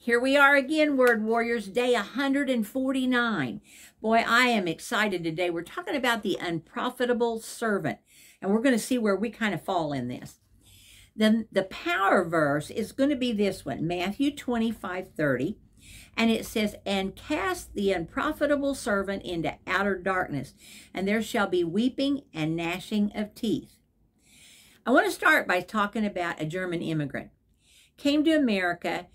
Here we are again, Word Warriors, day 149. Boy, I am excited today. We're talking about the unprofitable servant, and we're going to see where we kind of fall in this. Then the power verse is going to be this one, Matthew 25:30, and it says, "And cast the unprofitable servant into outer darkness, and there shall be weeping and gnashing of teeth." I want to start by talking about a German immigrant. Came to America,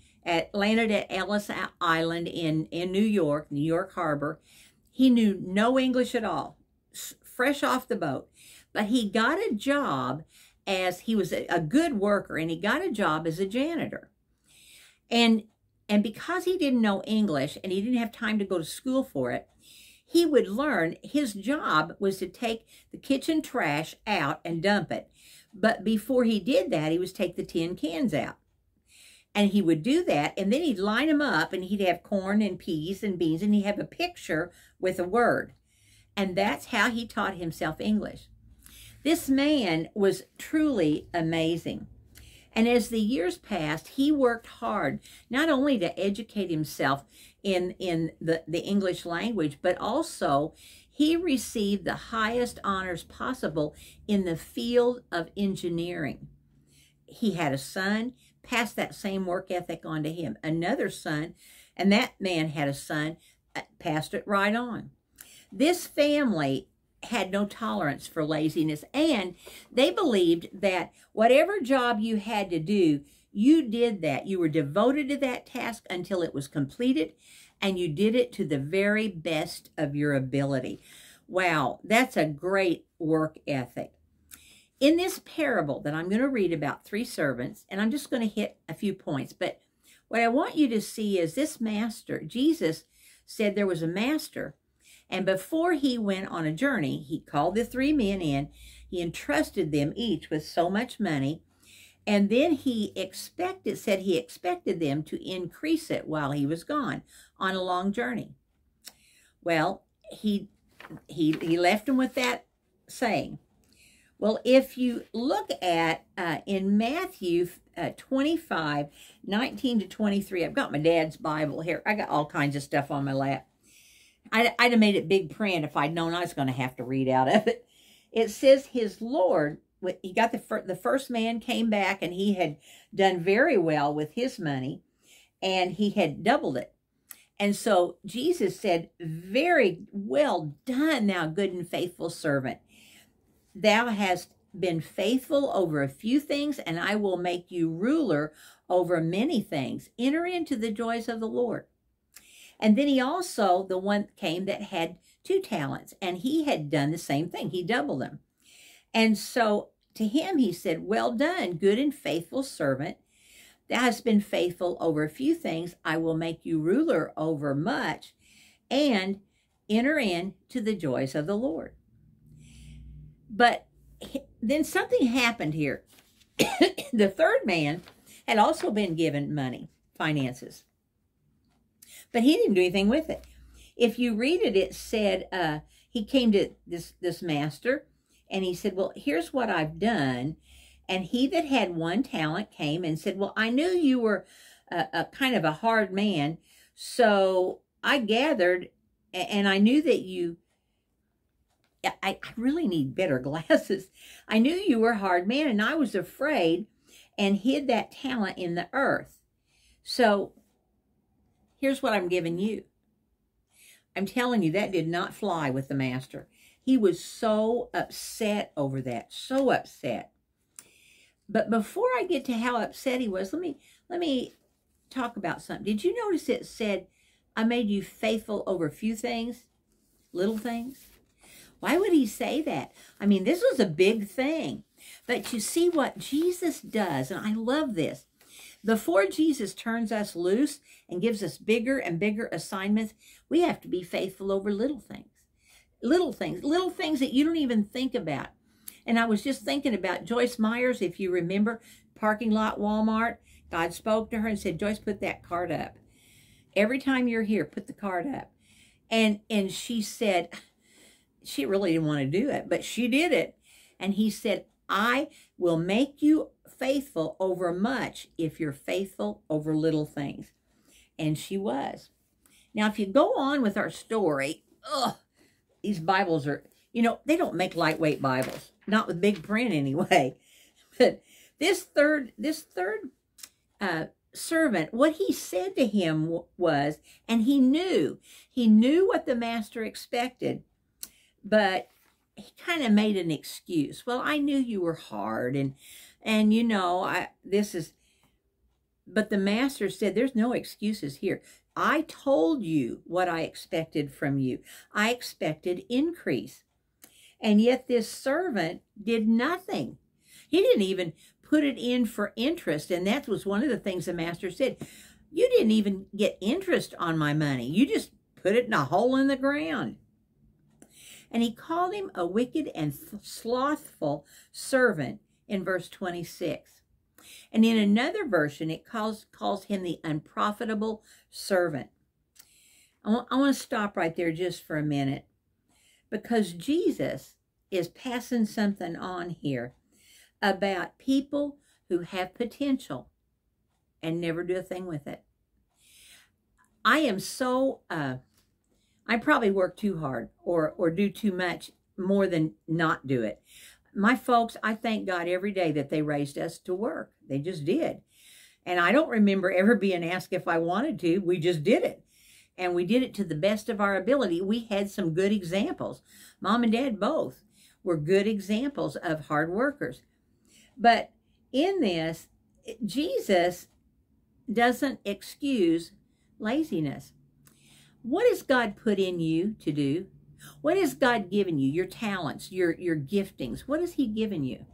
landed at Ellis Island in New York Harbor. He knew no English at all, fresh off the boat. But he got a job as, he was a good worker, and he got a job as a janitor. And because he didn't know English and he didn't have time to go to school for it, he would learn. His job was to take the kitchen trash out and dump it. But before he did that, he was take the tin cans out. And he would do that, and then he'd line them up, and he'd have corn and peas and beans, and he'd have a picture with a word. And that's how he taught himself English. This man was truly amazing. And as the years passed, he worked hard, not only to educate himself in the English language, but also he received the highest honors possible in the field of engineering. He had a son, passed that same work ethic on to him. Another son, and that man had a son, passed it right on. This family had no tolerance for laziness, and they believed that whatever job you had to do, you did that. You were devoted to that task until it was completed, and you did it to the very best of your ability. Wow, that's a great work ethic. In this parable that I'm going to read about three servants, and I'm just going to hit a few points, but what I want you to see is this master. Jesus said there was a master, and before he went on a journey, he called the three men in. He entrusted them each with so much money, and then said he expected them to increase it while he was gone on a long journey. Well, he left them with that saying. Well, if you look at in Matthew 25:19-23, I've got my dad's Bible here. I got all kinds of stuff on my lap. I'd have made it big print if I'd known I was going to have to read out of it. It says his Lord, he got the first man came back, and he had done very well with his money, and he had doubled it. And so Jesus said, "Very well done, thou good and faithful servant. Thou hast been faithful over a few things, and I will make you ruler over many things. Enter into the joys of the Lord." And then he also, the one came that had 2 talents, and he had done the same thing. He doubled them. And so to him he said, "Well done, good and faithful servant. Thou hast been faithful over a few things. I will make you ruler over much, and enter into the joys of the Lord." But then something happened here. The third man had also been given money, finances, but he didn't do anything with it. If you read it, it said he came to this master, and he said, "Well, here's what I've done." And he that had 1 talent came and said, "Well, I knew you were a kind of a hard man, so I gathered, and I knew that you, I really need better glasses. I knew you were a hard man, and I was afraid and hid that talent in the earth. So here's what I'm giving you." I'm telling you, that did not fly with the master. He was so upset over that, so upset. But before I get to how upset he was, let me talk about something. Did you notice it said, "I made you faithful over a few things, little things"? Why would he say that? I mean, this was a big thing. But you see what Jesus does, and I love this. Before Jesus turns us loose and gives us bigger and bigger assignments, we have to be faithful over little things. Little things that you don't even think about. And I was just thinking about Joyce Myers, if you remember, parking lot Walmart. God spoke to her and said, "Joyce, put that card up. Every time you're here, put the card up." And she said, she really didn't want to do it, but she did it. And he said, "I will make you faithful over much if you're faithful over little things." And she was. Now, if you go on with our story, these Bibles are, they don't make lightweight Bibles. Not with big print anyway. But this third servant, what he said to him was, and he knew what the master expected, but he kind of made an excuse. Well, I knew you were hard, and but the master said, there's no excuses here. I told you what I expected from you. I expected increase. And yet this servant did nothing. He didn't even put it in for interest. And that was one of the things the master said. You didn't even get interest on my money. You just put it in a hole in the ground. And he called him a wicked and slothful servant in verse 26. And in another version, it calls him the unprofitable servant. I want to stop right there just for a minute, because Jesus is passing something on here about people who have potential and never do a thing with it. I am so, I probably work too hard or do too much more than not do it. My folks, I thank God every day that they raised us to work. They just did. And I don't remember ever being asked if I wanted to. We just did it. And we did it to the best of our ability. We had some good examples. Mom and Dad both were good examples of hard workers. But in this, Jesus doesn't excuse laziness. What has God put in you to do? What has God given you? Your talents, your giftings. What has he given you?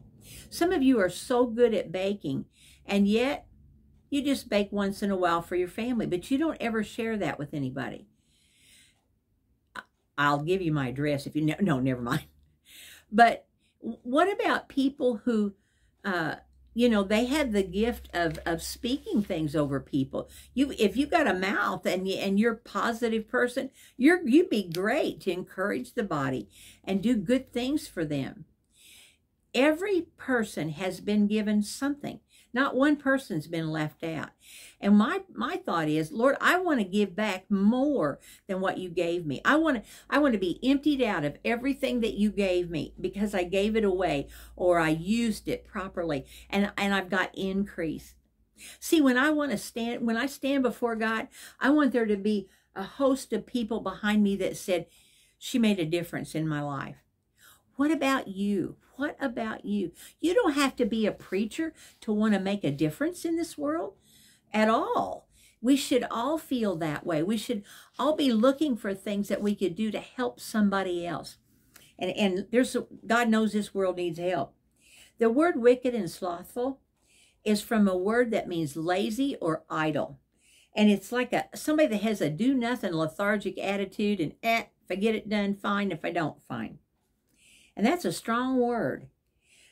Some of you are so good at baking, and yet you just bake once in a while for your family, but you don't ever share that with anybody. I'll give you my address if you no, never mind. But what about people who, they have the gift of speaking things over people. If you got a mouth and you're a positive person, you'd be great to encourage the body and do good things for them. Every person has been given something. Not one person's been left out. And my thought is, Lord, I want to give back more than what you gave me. I want to be emptied out of everything that you gave me because I gave it away or I used it properly, and I've got increase. See, when I stand before God, I want there to be a host of people behind me that said, she made a difference in my life. What about you? What about you? You don't have to be a preacher to want to make a difference in this world at all. We should all feel that way. We should all be looking for things that we could do to help somebody else. And God knows this world needs help. The word wicked and slothful is from a word that means lazy or idle. And it's like somebody that has a do-nothing, lethargic attitude and, if I get it done, fine. If I don't, fine. And that's a strong word.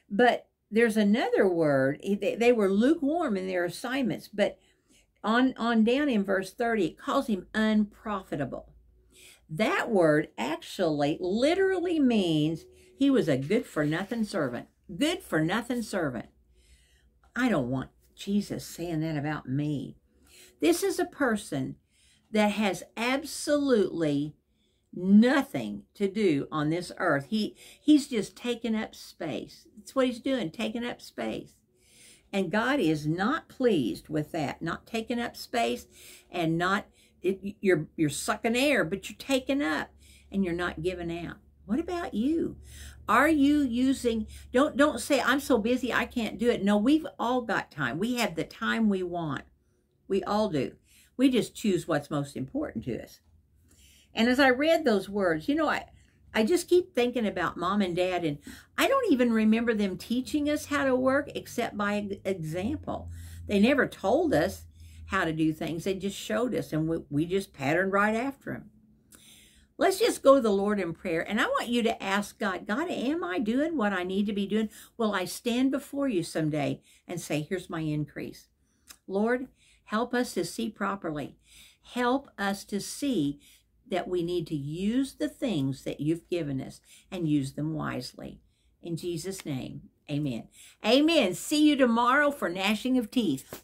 But there's another word. They were lukewarm in their assignments. But on down in verse 30, it calls him unprofitable. That word actually literally means he was a good-for-nothing servant. Good-for-nothing servant. I don't want Jesus saying that about me. This is a person that has absolutely nothing to do on this earth. He's just taking up space. That's what he's doing, taking up space. And God is not pleased with that, not taking up space and not, you're sucking air, but you're taking up and you're not giving out. What about you? Are you using, don't say, I'm so busy, I can't do it. No, we've all got time. We have the time we want. We all do. We just choose what's most important to us. And as I read those words, I just keep thinking about Mom and Dad, and I don't even remember them teaching us how to work except by example. They never told us how to do things. They just showed us, and we just patterned right after them. Let's just go to the Lord in prayer, and I want you to ask God, am I doing what I need to be doing? Will I stand before you someday and say, here's my increase? Lord, help us to see properly. Help us to see that we need to use the things that you've given us and use them wisely. In Jesus' name, amen. Amen. See you tomorrow for gnashing of teeth.